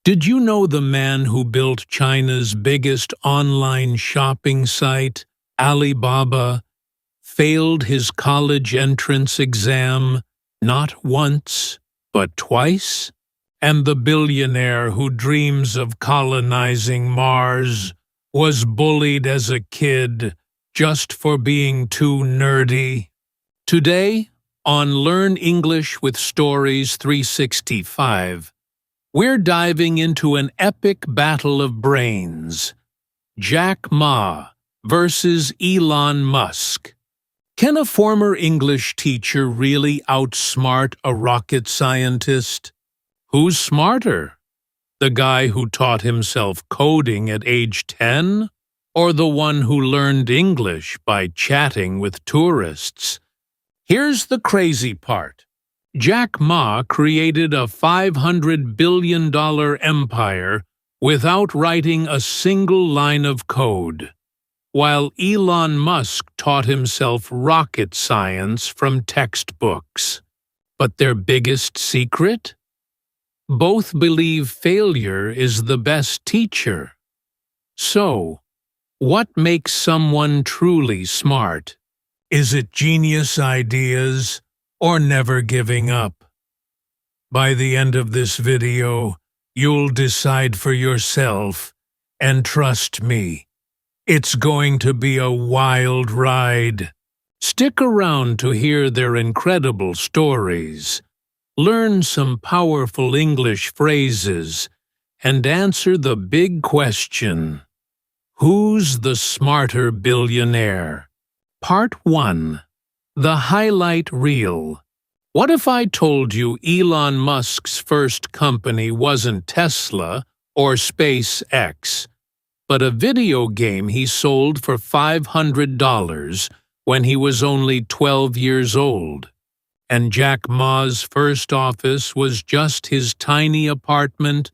Did you know the man who built China's biggest online shopping site, Alibaba, failed his college entrance exam not once, but twice? And the billionaire who dreams of colonizing Mars was bullied as a kid just for being too nerdy? Today, on Learn English with Stories 365, we're diving into an epic battle of brains. Jack Ma versus Elon Musk. Can a former English teacher really outsmart a rocket scientist? Who's smarter? The guy who taught himself coding at age 10? Or the one who learned English by chatting with tourists? Here's the crazy part. Jack Ma created a $500 billion empire without writing a single line of code, while Elon Musk taught himself rocket science from textbooks. But their biggest secret? Both believe failure is the best teacher. So, what makes someone truly smart? Is it genius ideas or never giving up? By the end of this video, you'll decide for yourself, and trust me, it's going to be a wild ride. Stick around to hear their incredible stories, learn some powerful English phrases, and answer the big question: who's the smarter billionaire? Part 1. The Highlight Reel. What if I told you Elon Musk's first company wasn't Tesla or SpaceX, but a video game he sold for $500 when he was only 12 years old? And Jack Ma's first office was just his tiny apartment,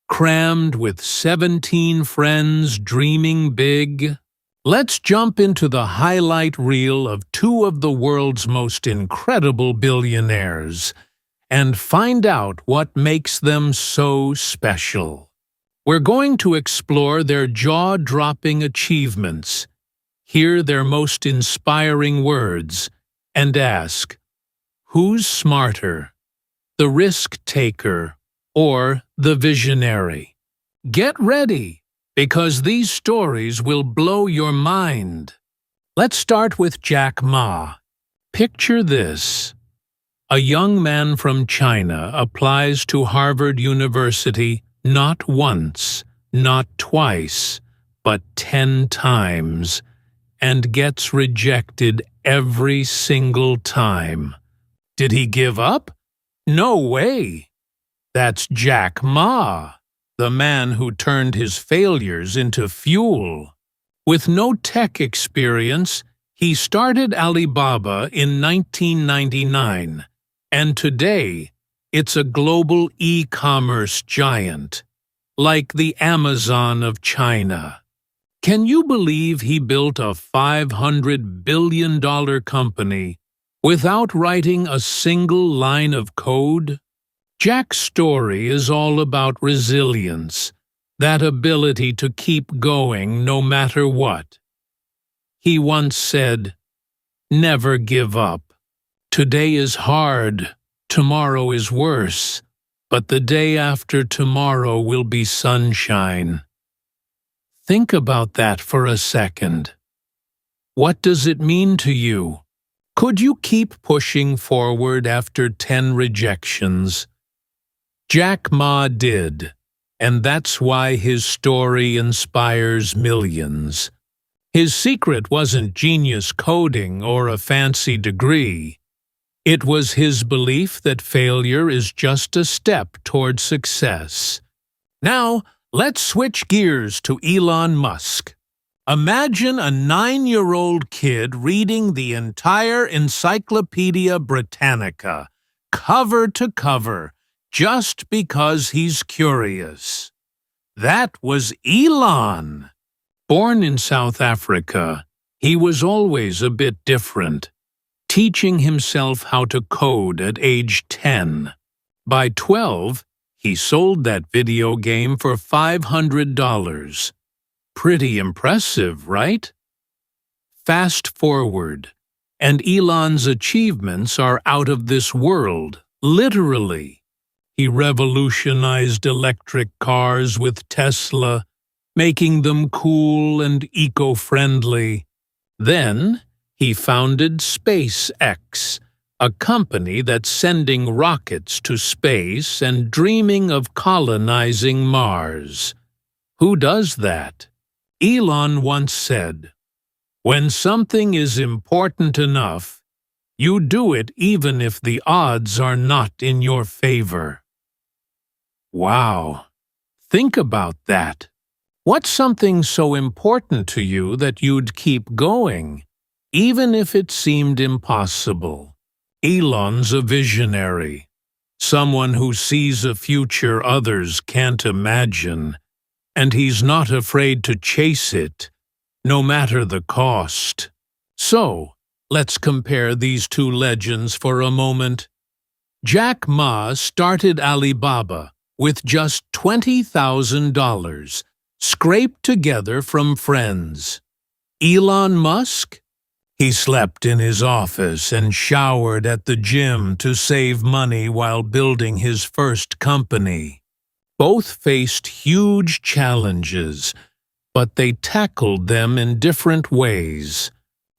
crammed with 17 friends dreaming big? Let's jump into the highlight reel of two of the world's most incredible billionaires and find out what makes them so special. We're going to explore their jaw-dropping achievements, hear their most inspiring words, and ask, who's smarter, the risk-taker or the visionary? Get ready, because these stories will blow your mind. Let's start with Jack Ma. Picture this. A young man from China applies to Harvard University not once, not twice, but 10 times, and gets rejected every single time. Did he give up? No way. That's Jack Ma, the man who turned his failures into fuel. With no tech experience, he started Alibaba in 1999, and today it's a global e-commerce giant, like the Amazon of China. Can you believe he built a $500 billion company without writing a single line of code? Jack's story is all about resilience, that ability to keep going no matter what. He once said, "Never give up. Today is hard, tomorrow is worse, but the day after tomorrow will be sunshine." Think about that for a second. What does it mean to you? Could you keep pushing forward after 10 rejections? Jack Ma did, and that's why his story inspires millions. His secret wasn't genius coding or a fancy degree. It was his belief that failure is just a step toward success. Now, let's switch gears to Elon Musk. Imagine a 9-year-old kid reading the entire Encyclopedia Britannica, cover to cover, just because he's curious. That was Elon. Born in South Africa, he was always a bit different, teaching himself how to code at age 10. By 12, He sold that video game for $500. Pretty impressive, right? Fast forward, and Elon's achievements are out of this world, literally. He revolutionized electric cars with Tesla, making them cool and eco-friendly. Then, he founded SpaceX, a company that's sending rockets to space and dreaming of colonizing Mars. Who does that? Elon once said, "When something is important enough, you do it even if the odds are not in your favor." Wow! Think about that. What's something so important to you that you'd keep going, even if it seemed impossible? Elon's a visionary, someone who sees a future others can't imagine, and he's not afraid to chase it, no matter the cost. So, let's compare these two legends for a moment. Jack Ma started Alibaba with just $20,000, scraped together from friends. Elon Musk? He slept in his office and showered at the gym to save money while building his first company. Both faced huge challenges, but they tackled them in different ways.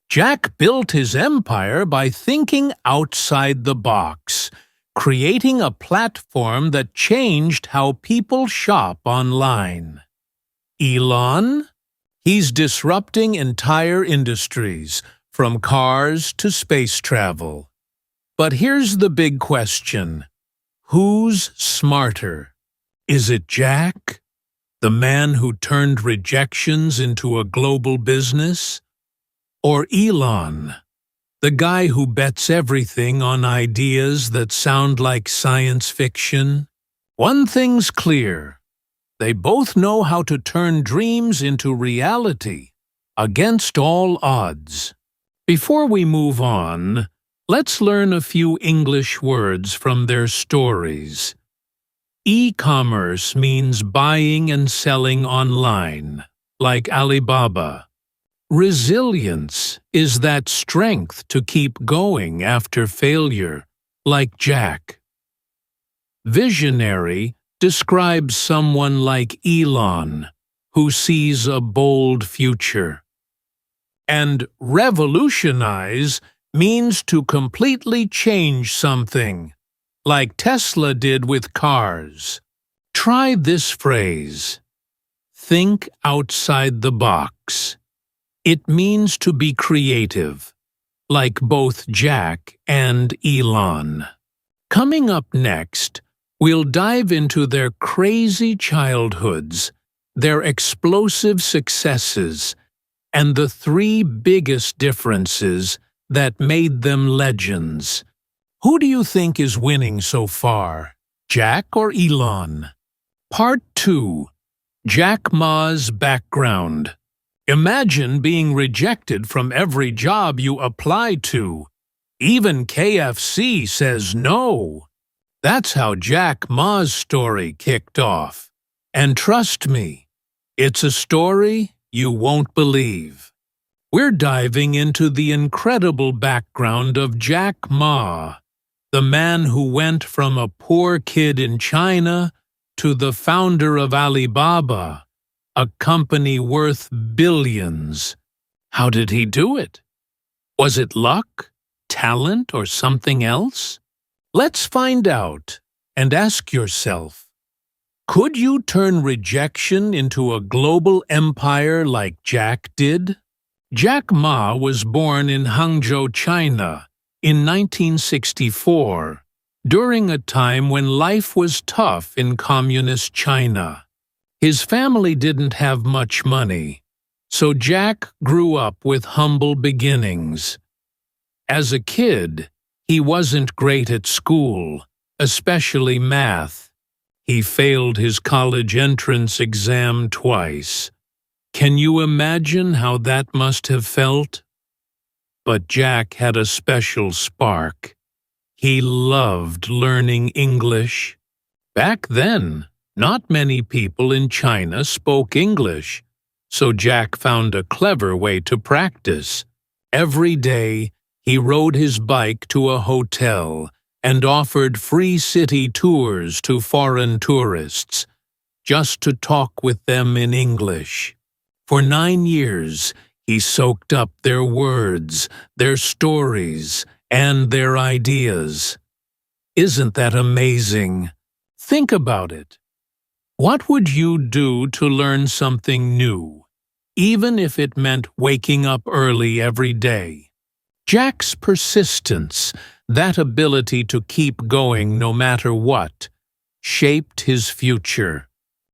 Jack built his empire by thinking outside the box, creating a platform that changed how people shop online. Elon? He's disrupting entire industries, from cars to space travel. But here's the big question. Who's smarter? Is it Jack, the man who turned rejections into a global business? Or Elon, the guy who bets everything on ideas that sound like science fiction? One thing's clear. They both know how to turn dreams into reality, against all odds. Before we move on, let's learn a few English words from their stories. E-commerce means buying and selling online, like Alibaba. Resilience is that strength to keep going after failure, like Jack. Visionary describes someone like Elon, who sees a bold future. And revolutionize means to completely change something, like Tesla did with cars. Try this phrase. Think outside the box. It means to be creative, like both Jack and Elon. Coming up next, we'll dive into their crazy childhoods, their explosive successes, and the three biggest differences that made them legends. Who do you think is winning so far, Jack or Elon? Part 2. Jack Ma's background. Imagine being rejected from every job you apply to. Even KFC says no. That's how Jack Ma's story kicked off. And trust me, it's a story you won't believe. We're diving into the incredible background of Jack Ma, the man who went from a poor kid in China to the founder of Alibaba, a company worth billions. How did he do it? Was it luck, talent, or something else? Let's find out and ask yourself, could you turn rejection into a global empire like Jack did? Jack Ma was born in Hangzhou, China, in 1964, during a time when life was tough in communist China. His family didn't have much money, so Jack grew up with humble beginnings. As a kid, he wasn't great at school, especially math. He failed his college entrance exam twice. Can you imagine how that must have felt? But Jack had a special spark. He loved learning English. Back then, not many people in China spoke English, so Jack found a clever way to practice. Every day, he rode his bike to a hotel and offered free city tours to foreign tourists, just to talk with them in English. For 9 years, he soaked up their words, their stories, and their ideas. Isn't that amazing? Think about it. What would you do to learn something new, even if it meant waking up early every day? Jack's persistence, that ability to keep going no matter what, shaped his future.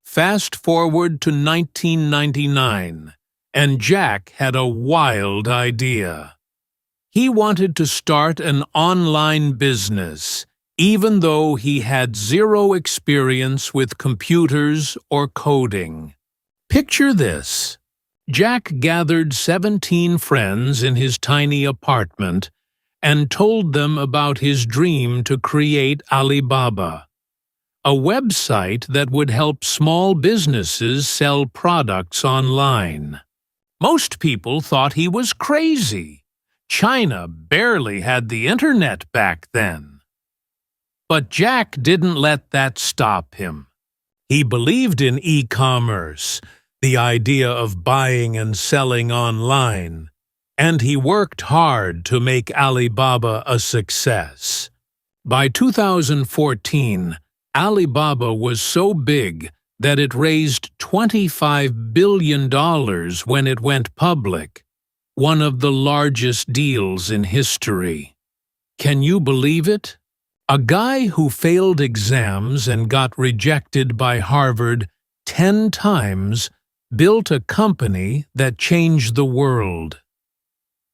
Fast forward to 1999, and Jack had a wild idea. He wanted to start an online business, even though he had zero experience with computers or coding. Picture this. Jack gathered 17 friends in his tiny apartment and told them about his dream to create Alibaba, a website that would help small businesses sell products online. Most people thought he was crazy. China barely had the internet back then. But Jack didn't let that stop him. He believed in e-commerce, the idea of buying and selling online, and he worked hard to make Alibaba a success. By 2014, Alibaba was so big that it raised $25 billion when it went public, one of the largest deals in history. Can you believe it? A guy who failed exams and got rejected by Harvard 10 times built a company that changed the world.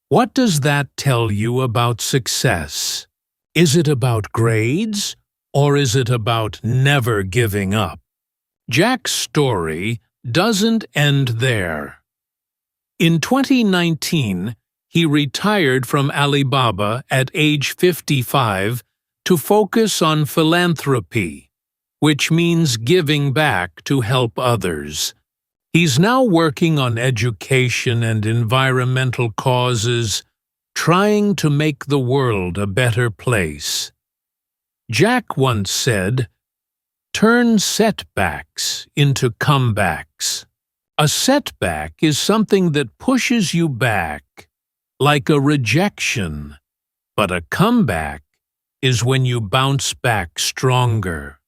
What does that tell you about success? Is it about grades, or is it about never giving up? Jack's story doesn't end there. In 2019, he retired from Alibaba at age 55 to focus on philanthropy, which means giving back to help others. He's now working on education and environmental causes, trying to make the world a better place. Jack once said, "Turn setbacks into comebacks." A setback is something that pushes you back, like a rejection, but a comeback is when you bounce back stronger.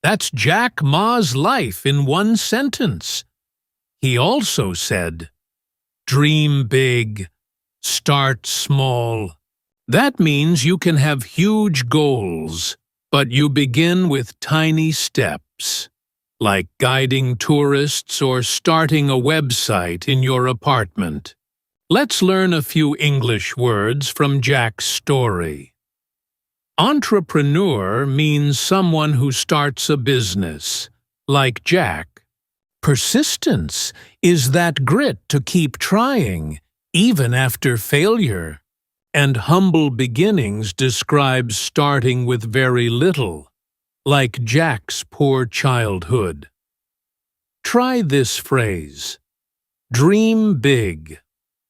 That's Jack Ma's life in one sentence. He also said, "Dream big, start small." That means you can have huge goals, but you begin with tiny steps, like guiding tourists or starting a website in your apartment. Let's learn a few English words from Jack's story. Entrepreneur means someone who starts a business, like Jack. Persistence is that grit to keep trying, even after failure. And humble beginnings describes starting with very little, like Jack's poor childhood. Try this phrase. Dream big.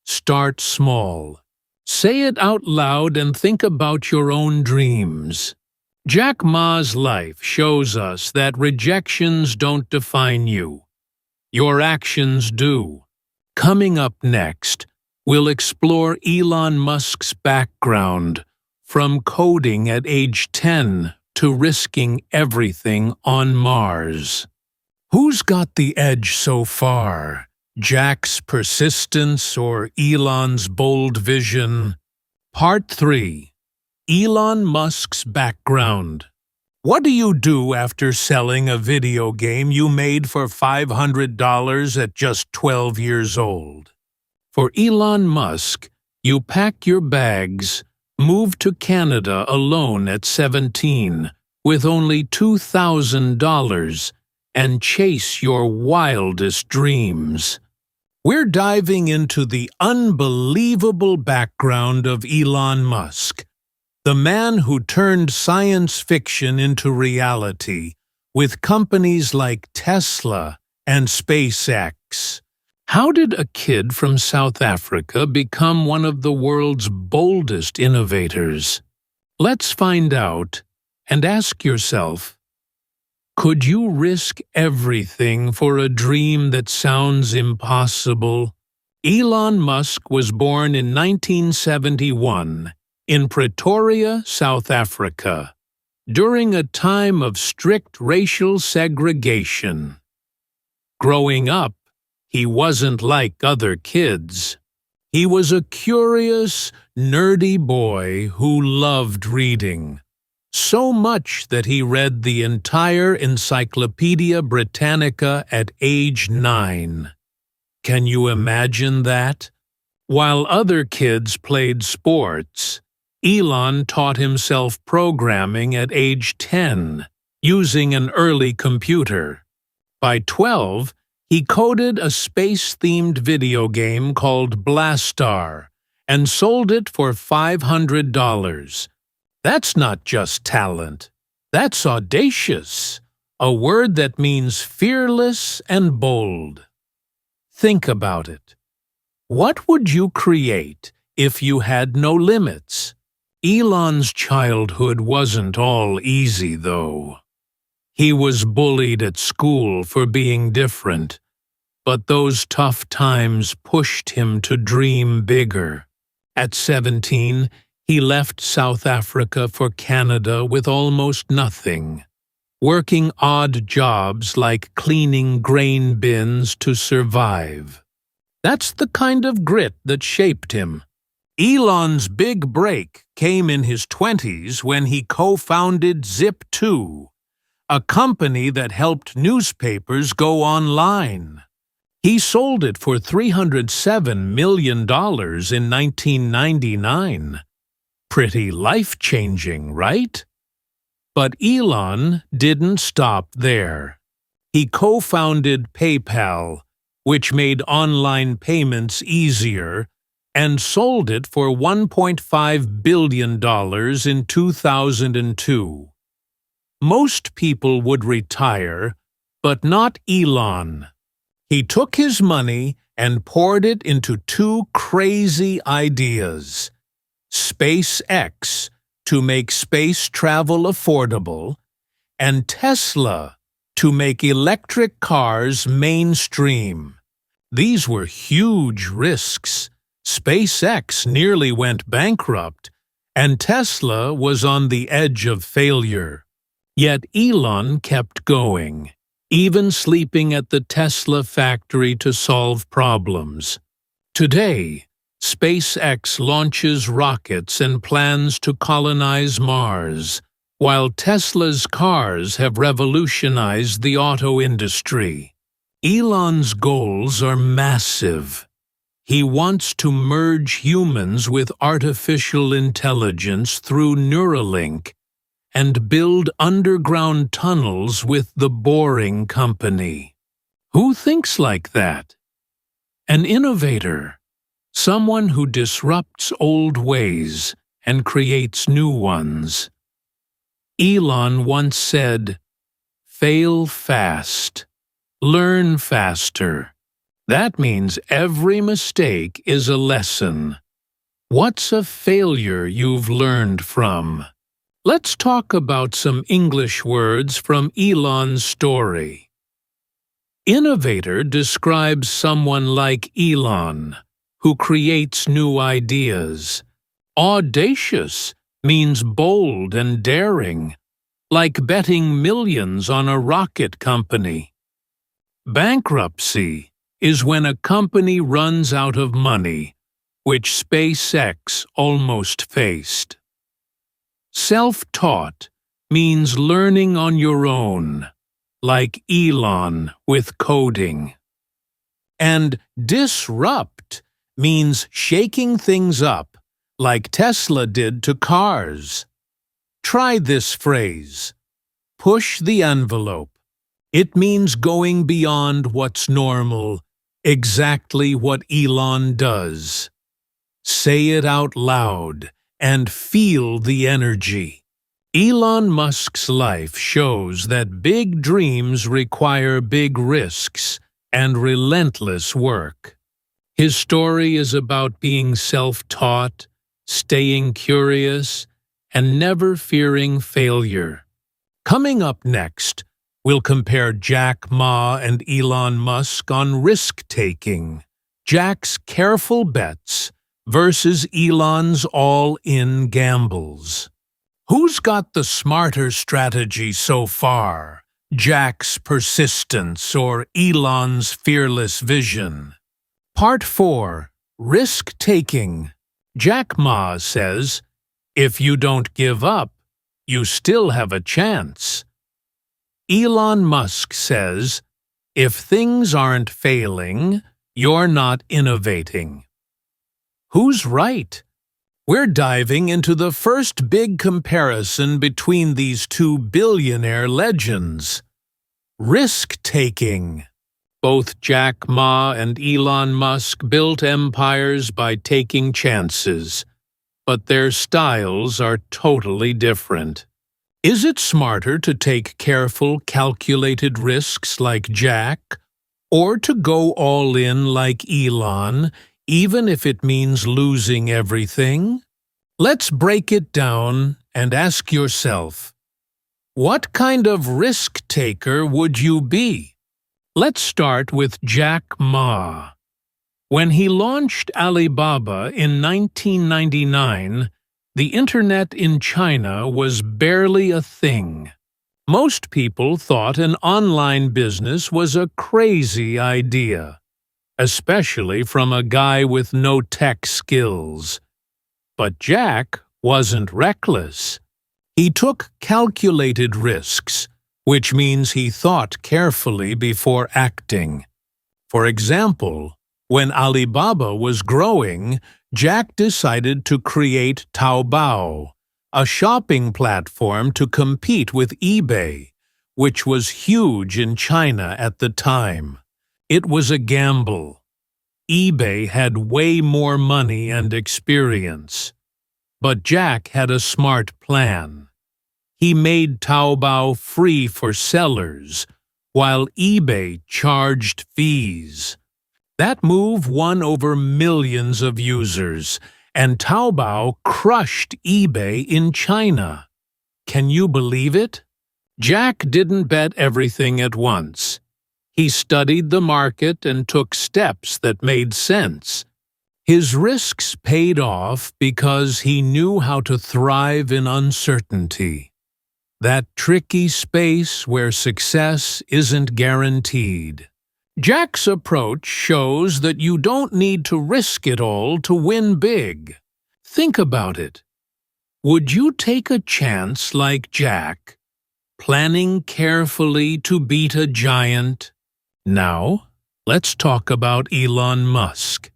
Start small. Say it out loud and think about your own dreams. Jack Ma's life shows us that rejections don't define you. Your actions do. Coming up next, we'll explore Elon Musk's background, from coding at age 10 to risking everything on Mars. Who's got the edge so far? Jack's persistence or Elon's bold vision? Part 3. Elon Musk's background. What do you do after selling a video game you made for $500 at just 12 years old? For Elon Musk, you pack your bags, move to Canada alone at 17 with only $2,000, and chase your wildest dreams. We're diving into the unbelievable background of Elon Musk, the man who turned science fiction into reality with companies like Tesla and SpaceX. How did a kid from South Africa become one of the world's boldest innovators? Let's find out and ask yourself, could you risk everything for a dream that sounds impossible? Elon Musk was born in 1971 in Pretoria, South Africa, during a time of strict racial segregation. Growing up, he wasn't like other kids. He was a curious, nerdy boy who loved reading, so much that he read the entire Encyclopedia Britannica at age 9. Can you imagine that? While other kids played sports, Elon taught himself programming at age 10, using an early computer. By 12, he coded a space-themed video game called Blastar and sold it for $500. That's not just talent. That's audacious, a word that means fearless and bold. Think about it. What would you create if you had no limits? Elon's childhood wasn't all easy, though. He was bullied at school for being different, but those tough times pushed him to dream bigger. At 17, he left South Africa for Canada with almost nothing, working odd jobs like cleaning grain bins to survive. That's the kind of grit that shaped him. Elon's big break came in his 20s when he co-founded Zip2, a company that helped newspapers go online. He sold it for $307 million in 1999. Pretty life-changing, right? But Elon didn't stop there. He co-founded PayPal, which made online payments easier, and sold it for $1.5 billion in 2002. Most people would retire, but not Elon. He took his money and poured it into two crazy ideas: SpaceX, to make space travel affordable, and Tesla, to make electric cars mainstream. These were huge risks. SpaceX nearly went bankrupt, and Tesla was on the edge of failure. Yet Elon kept going, even sleeping at the Tesla factory to solve problems. Today, SpaceX launches rockets and plans to colonize Mars, while Tesla's cars have revolutionized the auto industry. Elon's goals are massive. He wants to merge humans with artificial intelligence through Neuralink and build underground tunnels with the Boring Company. Who thinks like that? An innovator, someone who disrupts old ways and creates new ones. Elon once said, "Fail fast, learn faster." That means every mistake is a lesson. What's a failure you've learned from? Let's talk about some English words from Elon's story. Innovator describes someone like Elon, who creates new ideas. Audacious means bold and daring, like betting millions on a rocket company. Bankruptcy is when a company runs out of money, which SpaceX almost faced. Self-taught means learning on your own, like Elon with coding. And disrupt means shaking things up, like Tesla did to cars. Try this phrase: push the envelope. It means going beyond what's normal, exactly what Elon does. Say it out loud and feel the energy. Elon Musk's life shows that big dreams require big risks and relentless work. His story is about being self-taught, staying curious, and never fearing failure. Coming up next, we'll compare Jack Ma and Elon Musk on risk-taking, Jack's careful bets versus Elon's all-in gambles. Who's got the smarter strategy so far, Jack's persistence or Elon's fearless vision? Part 4. Risk-taking. Jack Ma says, "If you don't give up, you still have a chance." Elon Musk says, "If things aren't failing, you're not innovating." Who's right? We're diving into the first big comparison between these two billionaire legends. Risk-taking. Both Jack Ma and Elon Musk built empires by taking chances, but their styles are totally different. Is it smarter to take careful, calculated risks like Jack, or to go all in like Elon, even if it means losing everything? Let's break it down and ask yourself, what kind of risk-taker would you be? Let's start with Jack Ma. When he launched Alibaba in 1999, the internet in China was barely a thing. Most people thought an online business was a crazy idea, especially from a guy with no tech skills. But Jack wasn't reckless. He took calculated risks, which means he thought carefully before acting. For example, when Alibaba was growing, Jack decided to create Taobao, a shopping platform to compete with eBay, which was huge in China at the time. It was a gamble. eBay had way more money and experience. But Jack had a smart plan. He made Taobao free for sellers, while eBay charged fees. That move won over millions of users, and Taobao crushed eBay in China. Can you believe it? Jack didn't bet everything at once. He studied the market and took steps that made sense. His risks paid off because he knew how to thrive in uncertainty. That tricky space where success isn't guaranteed. Jack's approach shows that you don't need to risk it all to win big. Think about it. Would you take a chance like Jack, planning carefully to beat a giant? Now, let's talk about Elon Musk.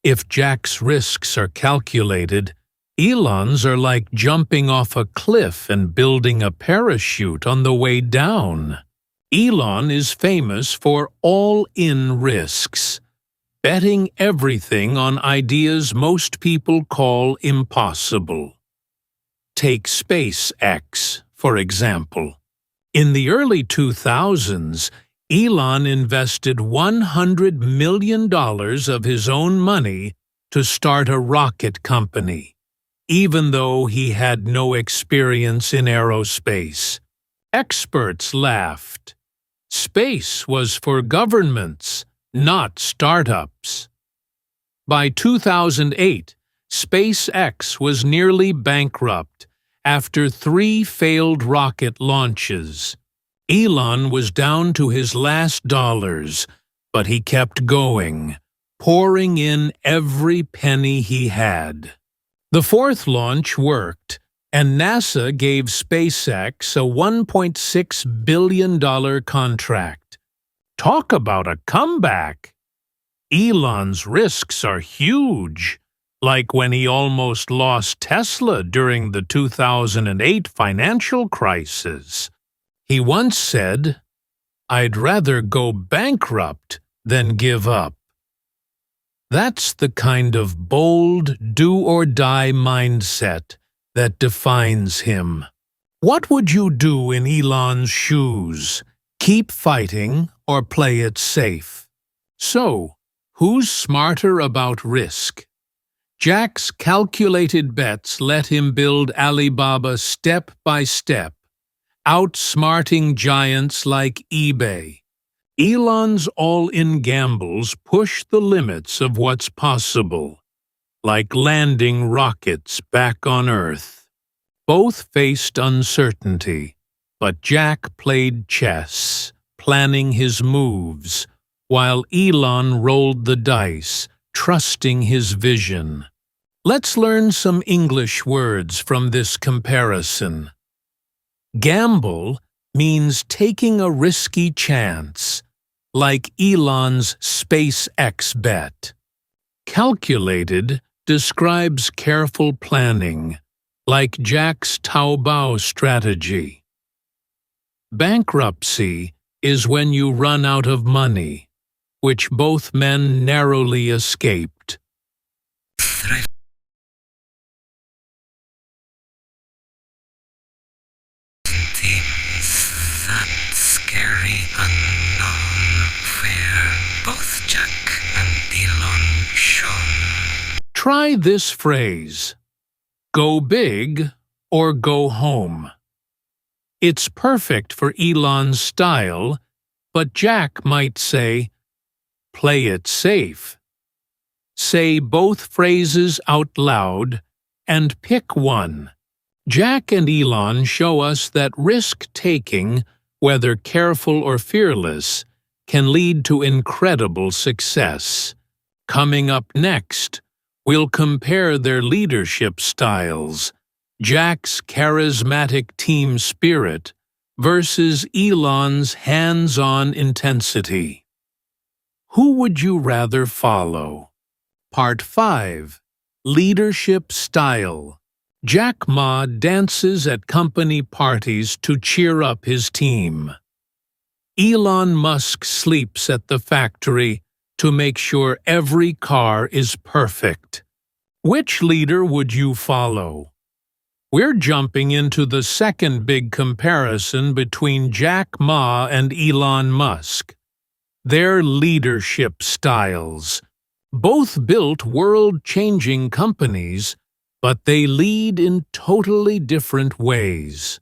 If Jack's risks are calculated, Elon's are like jumping off a cliff and building a parachute on the way down. Elon is famous for all-in risks, betting everything on ideas most people call impossible. Take SpaceX, for example. In the early 2000s, Elon invested $100 million of his own money to start a rocket company, even though he had no experience in aerospace. Experts laughed. Space was for governments, not startups. By 2008, SpaceX was nearly bankrupt after 3 failed rocket launches. Elon was down to his last dollars, but he kept going, pouring in every penny he had. The 4th launch worked, and NASA gave SpaceX a $1.6 billion contract. Talk about a comeback! Elon's risks are huge, like when he almost lost Tesla during the 2008 financial crisis. He once said, "I'd rather go bankrupt than give up." That's the kind of bold, do-or-die mindset that defines him. What would you do in Elon's shoes? Keep fighting or play it safe? So, who's smarter about risk? Jack's calculated bets let him build Alibaba step by step, outsmarting giants like eBay. Elon's all-in gambles push the limits of what's possible, like landing rockets back on Earth. Both faced uncertainty, but Jack played chess, planning his moves, while Elon rolled the dice, trusting his vision. Let's learn some English words from this comparison. Gamble means taking a risky chance, like Elon's SpaceX bet. Calculated describes careful planning, like Jack's Taobao strategy. Bankruptcy is when you run out of money, which both men narrowly escaped. That scary unknown where both Jack and Elon shone. Try this phrase: go big or go home. It's perfect for Elon's style, but Jack might say, play it safe. Say both phrases out loud and pick one. Jack and Elon show us that risk-taking, whether careful or fearless, can lead to incredible success. Coming up next, we'll compare their leadership styles, Jack's charismatic team spirit versus Elon's hands-on intensity. Who would you rather follow? Part 5. Leadership Style. Jack Ma dances at company parties to cheer up his team. Elon Musk sleeps at the factory to make sure every car is perfect. Which leader would you follow? We're jumping into the second big comparison between Jack Ma and Elon Musk. Their leadership styles. Both built world-changing companies, but they lead in totally different ways.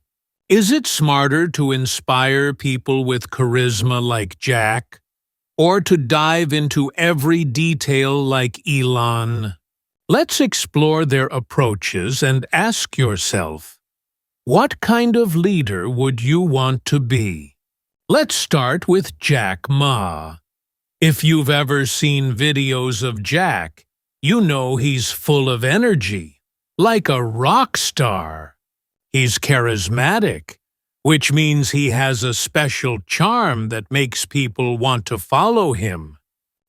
Is it smarter to inspire people with charisma like Jack, or to dive into every detail like Elon? Let's explore their approaches and ask yourself, what kind of leader would you want to be? Let's start with Jack Ma. If you've ever seen videos of Jack, you know he's full of energy. Like a rock star. He's charismatic, which means he has a special charm that makes people want to follow him.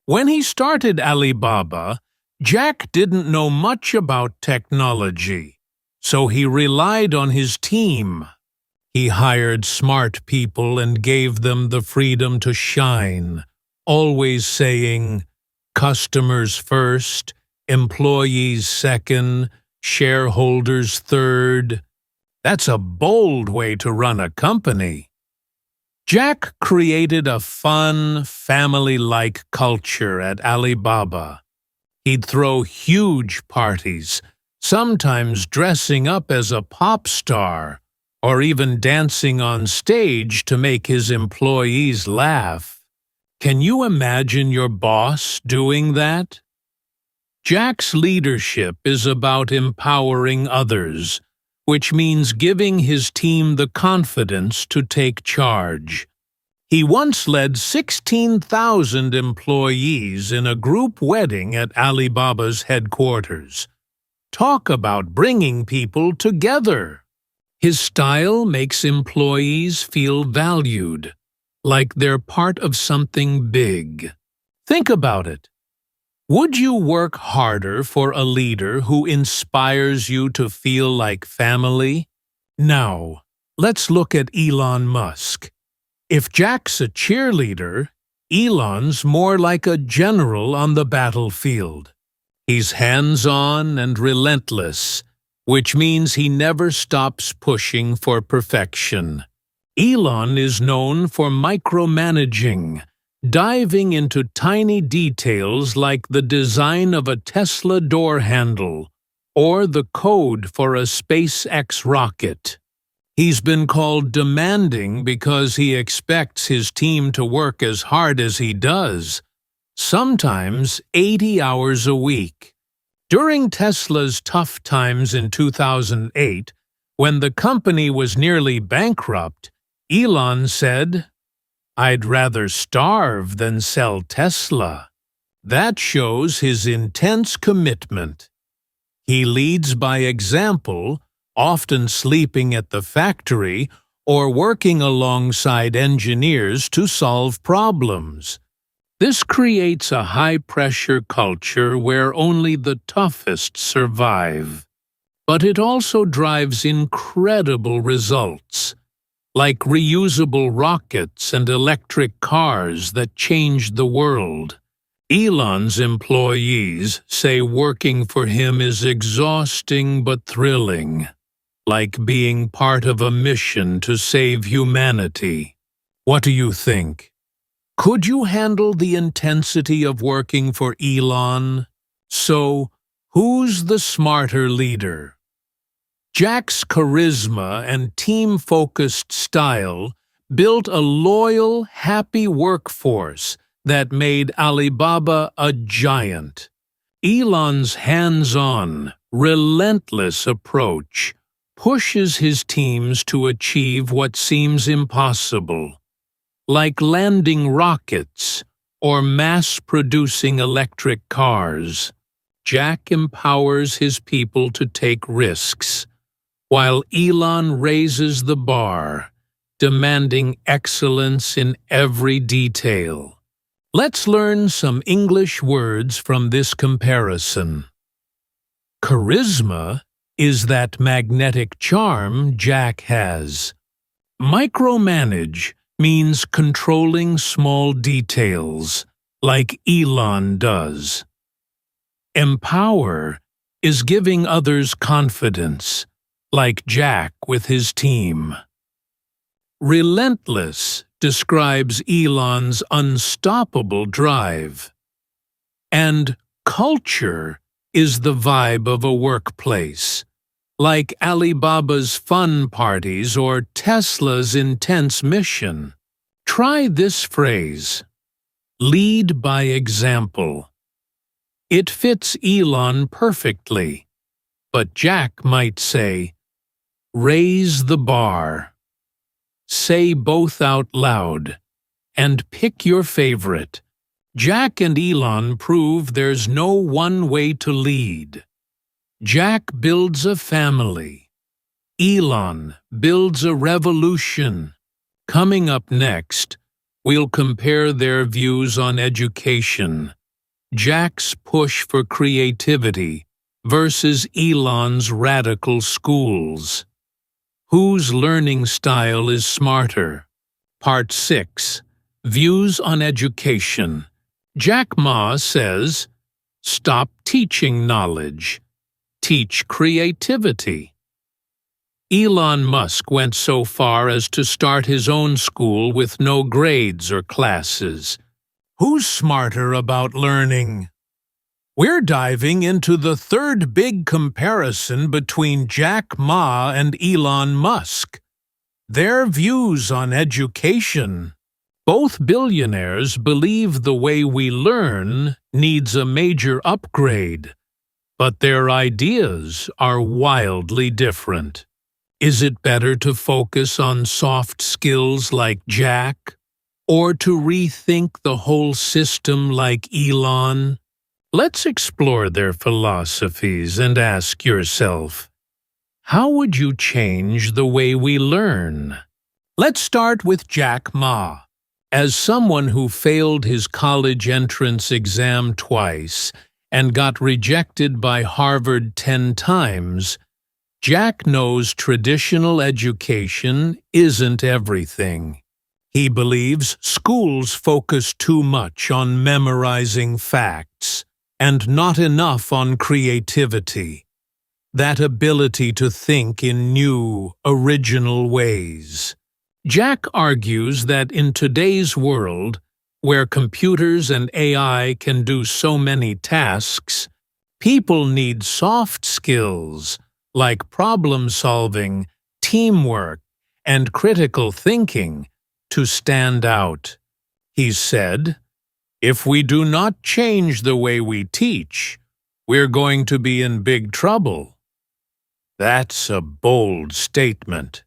When he started Alibaba, Jack didn't know much about technology, so he relied on his team. He hired smart people and gave them the freedom to shine, always saying, customers first, employees second, shareholders third. That's a bold way to run a company. Jack created a fun, family-like culture at Alibaba. He'd throw huge parties, sometimes dressing up as a pop star, or even dancing on stage to make his employees laugh. Can you imagine your boss doing that? Jack's leadership is about empowering others, which means giving his team the confidence to take charge. He once led 16,000 employees in a group wedding at Alibaba's headquarters. Talk about bringing people together. His style makes employees feel valued, like they're part of something big. Think about it. Would you work harder for a leader who inspires you to feel like family? Now, let's look at Elon Musk. If Jack's a cheerleader, Elon's more like a general on the battlefield. He's hands-on and relentless, which means he never stops pushing for perfection. Elon is known for micromanaging, diving into tiny details like the design of a Tesla door handle or the code for a SpaceX rocket. He's been called demanding because he expects his team to work as hard as he does, sometimes 80 hours a week. During Tesla's tough times in 2008, when the company was nearly bankrupt, Elon said, "I'd rather starve than sell Tesla." That shows his intense commitment. He leads by example, often sleeping at the factory or working alongside engineers to solve problems. This creates a high-pressure culture where only the toughest survive. But it also drives incredible results, like reusable rockets and electric cars that changed the world. Elon's employees say working for him is exhausting but thrilling, like being part of a mission to save humanity. What do you think? Could you handle the intensity of working for Elon? So, who's the smarter leader? Jack's charisma and team-focused style built a loyal, happy workforce that made Alibaba a giant. Elon's hands-on, relentless approach pushes his teams to achieve what seems impossible, like landing rockets or mass-producing electric cars. Jack empowers his people to take risks, while Elon raises the bar, demanding excellence in every detail. Let's learn some English words from this comparison. Charisma is that magnetic charm Jack has. Micromanage means controlling small details, like Elon does. Empower is giving others confidence, like Jack with his team. Relentless describes Elon's unstoppable drive. And culture is the vibe of a workplace, like Alibaba's fun parties or Tesla's intense mission. Try this phrase: lead by example. It fits Elon perfectly, but Jack might say, raise the bar. Say both out loud, and pick your favorite. Jack and Elon prove there's no one way to lead. Jack builds a family. Elon builds a revolution. Coming up next, we'll compare their views on education. Jack's push for creativity versus Elon's radical schools. Whose learning style is smarter? Part 6. Views on education. Jack Ma says, stop teaching knowledge. Teach creativity. Elon Musk went so far as to start his own school with no grades or classes. Who's smarter about learning? We're diving into the third big comparison between Jack Ma and Elon Musk. Their views on education. Both billionaires believe the way we learn needs a major upgrade, but their ideas are wildly different. Is it better to focus on soft skills like Jack, or to rethink the whole system like Elon? Let's explore their philosophies and ask yourself, how would you change the way we learn? Let's start with Jack Ma. As someone who failed his college entrance exam twice and got rejected by Harvard 10 times, Jack knows traditional education isn't everything. He believes schools focus too much on memorizing facts and not enough on creativity. that ability to think in new, original ways. Jack argues that in today's world, where computers and AI can do so many tasks, people need soft skills like problem-solving, teamwork, and critical thinking to stand out. He said, "If we do not change the way we teach, we're going to be in big trouble." That's a bold statement.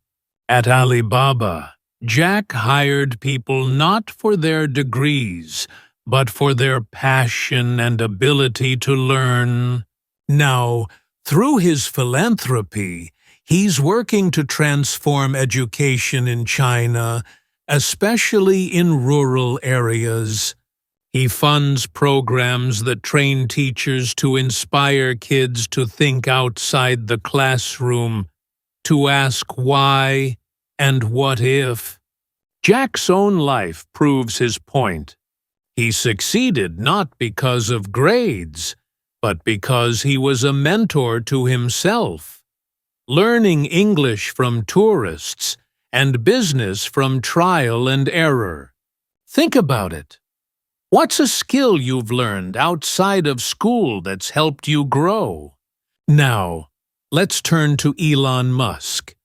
At Alibaba, Jack hired people not for their degrees, but for their passion and ability to learn. Now, through his philanthropy, he's working to transform education in China, especially in rural areas. He funds programs that train teachers to inspire kids to think outside the classroom, to ask why and what if. Jack's own life proves his point. He succeeded not because of grades, but because he was a mentor to himself, learning English from tourists and business from trial and error. Think about it. What's a skill you've learned outside of school that's helped you grow? Now, let's turn to Elon Musk.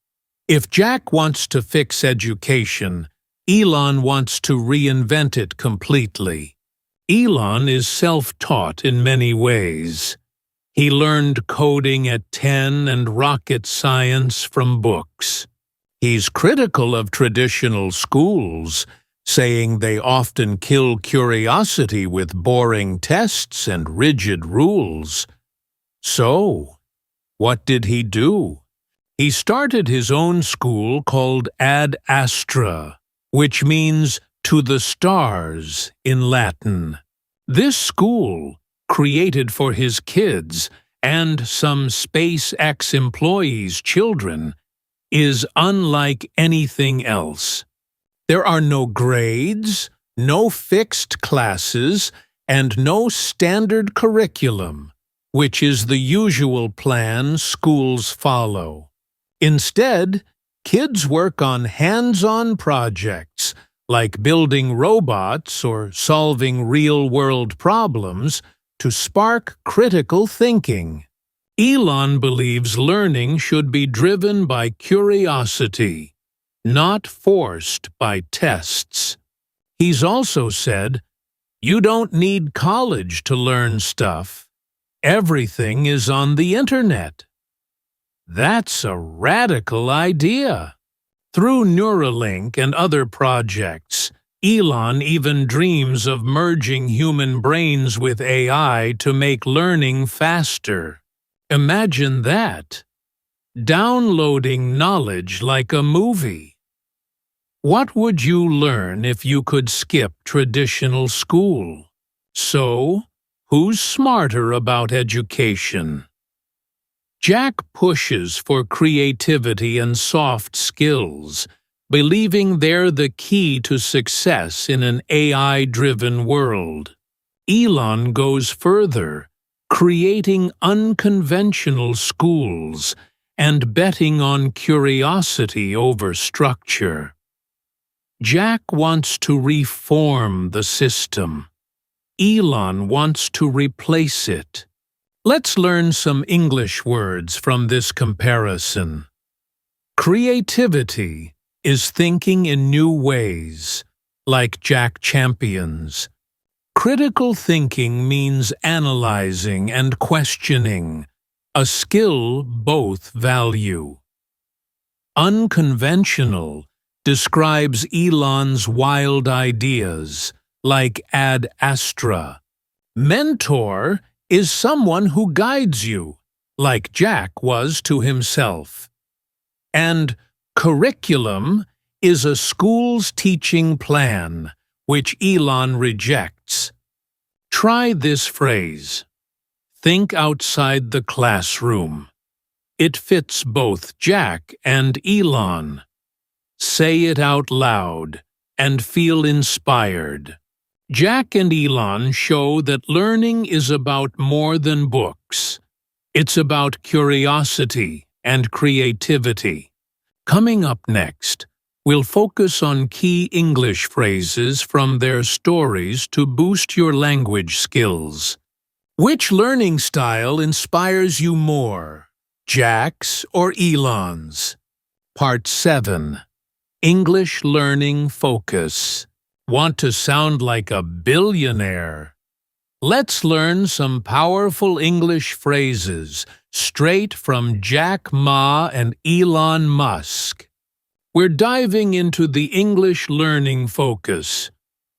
If Jack wants to fix education, Elon wants to reinvent it completely. Elon is self-taught in many ways. He learned coding at 10 and rocket science from books. He's critical of traditional schools, saying they often kill curiosity with boring tests and rigid rules. So, what did he do? He started his own school called Ad Astra, which means to the stars in Latin. This school, created for his kids and some SpaceX employees' children, is unlike anything else. There are no grades, no fixed classes, and no standard curriculum, which is the usual plan schools follow. Instead, kids work on hands-on projects like building robots or solving real-world problems to spark critical thinking. Elon believes learning should be driven by curiosity, not forced by tests. He's also said, "You don't need college to learn stuff. Everything is on the internet." That's a radical idea. Through Neuralink and other projects, Elon even dreams of merging human brains with AI to make learning faster. Imagine that. Downloading knowledge like a movie. What would you learn if you could skip traditional school? So, who's smarter about education? Jack pushes for creativity and soft skills, believing they're the key to success in an AI-driven world. Elon goes further, creating unconventional schools and betting on curiosity over structure. Jack wants to reform the system. Elon wants to replace it. Let's learn some English words from this comparison. Creativity is thinking in new ways, like Jack champions. Critical thinking means analyzing and questioning, a skill both value. Unconventional describes Elon's wild ideas, like Ad Astra. Mentor is someone who guides you, like Jack was to himself. And curriculum is a school's teaching plan, which Elon rejects. Try this phrase. Think outside the classroom. It fits both Jack and Elon. Say it out loud and feel inspired. Jack and Elon show that learning is about more than books. It's about curiosity and creativity. Coming up next, we'll focus on key English phrases from their stories to boost your language skills. Which learning style inspires you more, Jack's or Elon's? Part 7. English Learning Focus. Want to sound like a billionaire? Let's learn some powerful English phrases straight from Jack Ma and Elon Musk. We're diving into the English Learning Focus,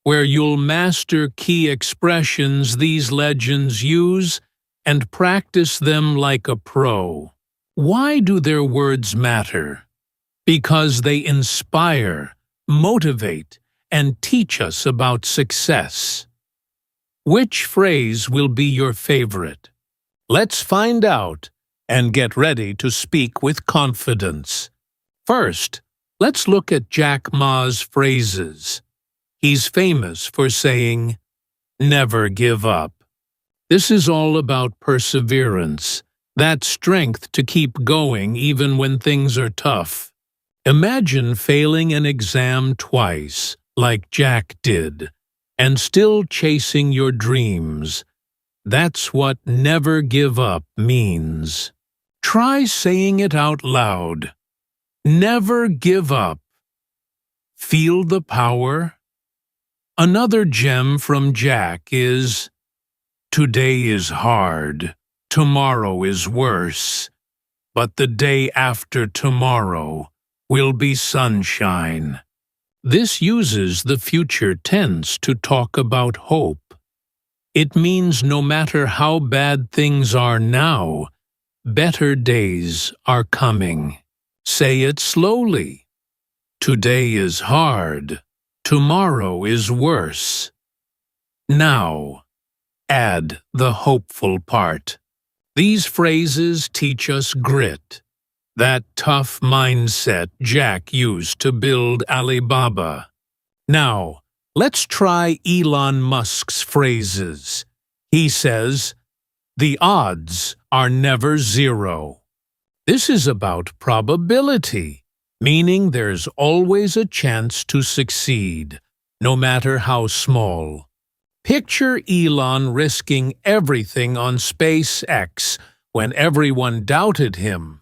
where you'll master key expressions these legends use and practice them like a pro. Why do their words matter? Because they inspire, motivate, and teach us about success. Which phrase will be your favorite? Let's find out and get ready to speak with confidence. First, let's look at Jack Ma's phrases. He's famous for saying, "Never give up." This is all about perseverance, that strength to keep going even when things are tough. Imagine failing an exam twice, like Jack did, and still chasing your dreams. That's what never give up means. Try saying it out loud. Never give up. Feel the power? Another gem from Jack is, "Today is hard, tomorrow is worse, but the day after tomorrow will be sunshine." This uses the future tense to talk about hope. It means no matter how bad things are now, better days are coming. Say it slowly. Today is hard, tomorrow is worse. Now, add the hopeful part. These phrases teach us grit, that tough mindset Jack used to build Alibaba. Now, let's try Elon Musk's phrases. He says, "The odds are never zero." This is about probability, meaning there's always a chance to succeed, no matter how small. Picture Elon risking everything on SpaceX when everyone doubted him.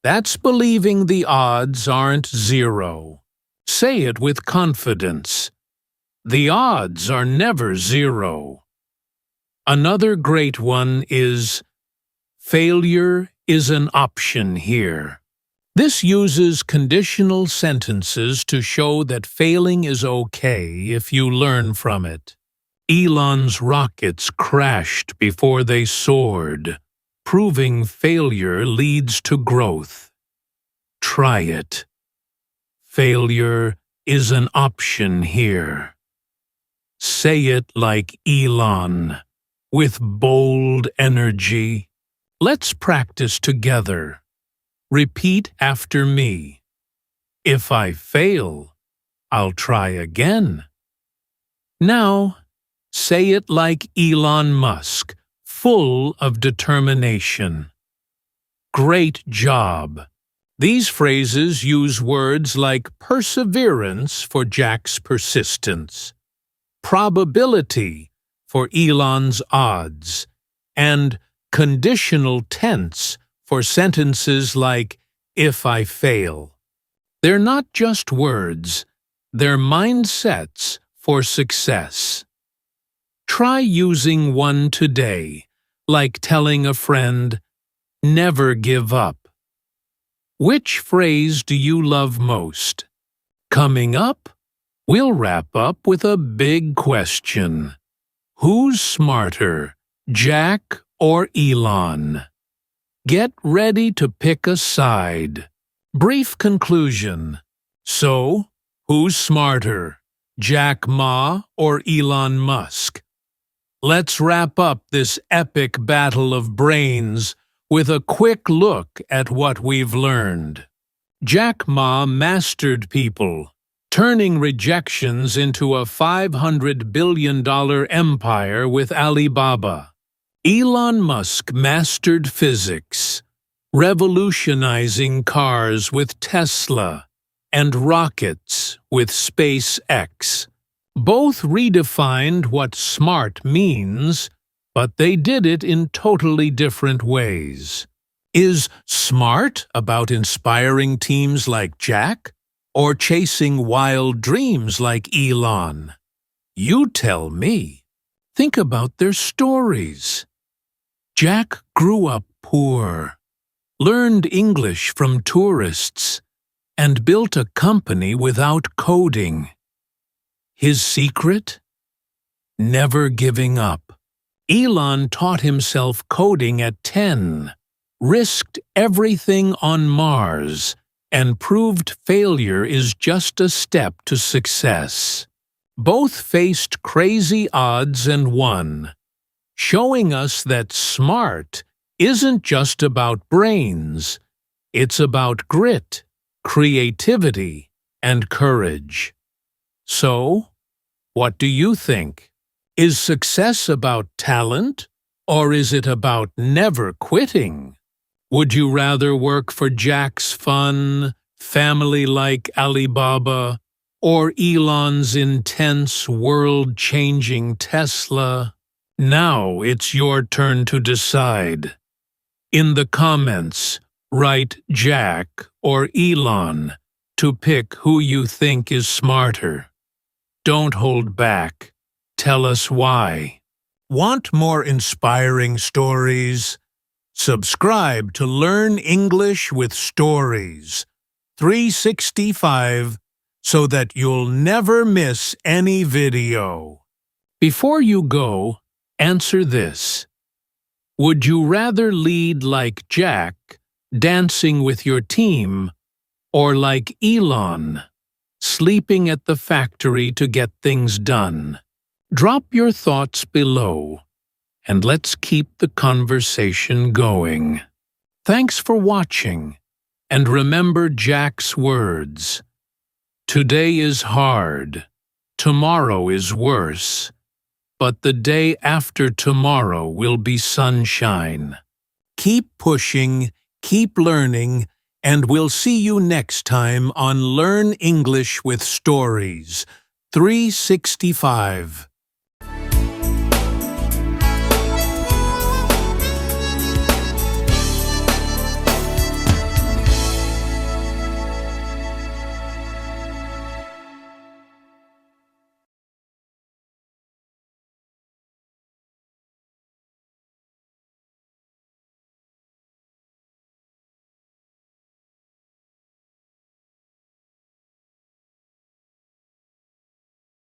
That's believing the odds aren't zero. Say it with confidence. The odds are never zero. Another great one is, "Failure is an option here." This uses conditional sentences to show that failing is okay if you learn from it. Elon's rockets crashed before they soared, proving failure leads to growth. Try it. Failure is an option here. Say it like Elon, with bold energy. Let's practice together. Repeat after me. If I fail, I'll try again. Now, say it like Elon Musk, full of determination. Great job. These phrases use words like perseverance for Jack's persistence, probability for Elon's odds, and conditional tense for sentences like, "If I fail." They're not just words, they're mindsets for success. Try using one today, like telling a friend, "Never give up." Which phrase do you love most? Coming up, we'll wrap up with a big question. Who's smarter, Jack or Elon? Get ready to pick a side. Brief conclusion. So, who's smarter, Jack Ma or Elon Musk? Let's wrap up this epic battle of brains with a quick look at what we've learned. Jack Ma mastered people, turning rejections into a $500 billion empire with Alibaba. Elon Musk mastered physics, revolutionizing cars with Tesla and rockets with SpaceX. Both redefined what smart means, but they did it in totally different ways. Is smart about inspiring teams like Jack, or chasing wild dreams like Elon? You tell me. Think about their stories. Jack grew up poor, learned English from tourists, and built a company without coding. His secret? Never giving up. Elon taught himself coding at 10, risked everything on Mars, and proved failure is just a step to success. Both faced crazy odds and won, showing us that smart isn't just about brains, it's about grit, creativity, and courage. So, what do you think? Is success about talent, or is it about never quitting? Would you rather work for Jack's fun, family-like Alibaba, or Elon's intense, world-changing Tesla? Now it's your turn to decide. In the comments, write Jack or Elon to pick who you think is smarter. Don't hold back. Tell us why. Want more inspiring stories? Subscribe to Learn English with Stories 365 so that you'll never miss any video. Before you go, answer this. Would you rather lead like Jack, dancing with your team, or like Elon, sleeping at the factory to get things done? Drop your thoughts below, and let's keep the conversation going. Thanks for watching, and remember Jack's words. Today is hard, tomorrow is worse, but the day after tomorrow will be sunshine. Keep pushing, keep learning, and we'll see you next time on Learn English with Stories 365.